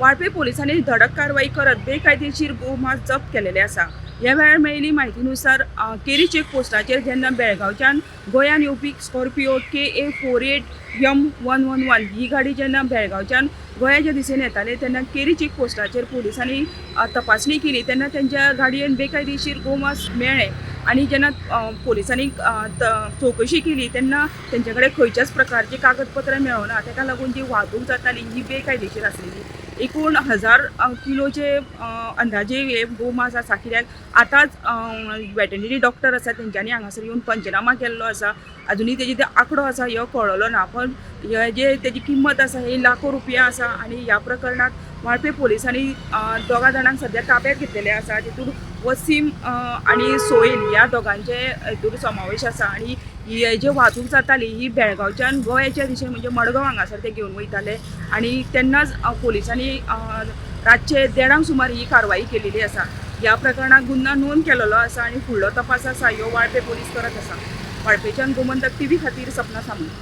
वाळपे पोलिसांनी धडक कारवाई करत बेकायदेशीर गोमांस जप्त केलेले आसा। ह्या वेळार मेळिल्ली म्हायतीनुसार केरी चेक पोस्टाचेर जेन्ना बेळगांवच्यान गोंयान येवपी स्कॉर्पियो KA 48M111 ही गाडी जेन्ना बेळगांवच्यान गोंयाच्या दिशेन येताले तेन्ना केरी चेक पोस्टाचेर पोलिसांनी तपासणी केली तेन्ना त्यांच्या गाडयेन बेकायदेशीर गोमांस मेळ्ळें आणि जेन्ना पोलिसांनी चौकशी केली तेन्ना तेंचे कडेन खंयच्याच प्रकारची कागदपत्रां मेळोना। ताका लागून जी वाहतूक जाताली ही बेकायदेशीर आसलेली। एकूण 1000 किलोचे अंदाजे हे गोमांस आसा। कित्याक आतांच वेटनरी डॉक्टर आसा तेंच्यांनी हांगासर येवन पंचनामा केल्लो आसा। अजुनूय तेजी ते आंकडो आसा हो कळलो ना, पण जे तेजी किंमत आसा ही लाखो रुपया आसा। आणि ह्या प्रकरणात वाळपे पोलिसांनी दोगा जाणांक सध्या ताब्यात घेतलेले आसा। तितून वसीम आणि सोहेल ह्या दोगांचे हितून समावेश आसा। आणि ही जी वाहतूक जाताली ही बेळगांवच्यान गोंयाच्या दिशेन म्हणजे मडगांव हांगासर ते घेवन वयताले आणि तेन्नाच पोलिसांनी रातचे 1:30 सुमार ही कारवाई केलेली आसा। ह्या प्रकरणात गुन्हा नोंद केलेलो आसा आणि फुडलो तपास आसा ह्यो वाळपे पोलीस करत आसा। वाळपेच्यान गोमंतक TV खातीर सपना सामंत।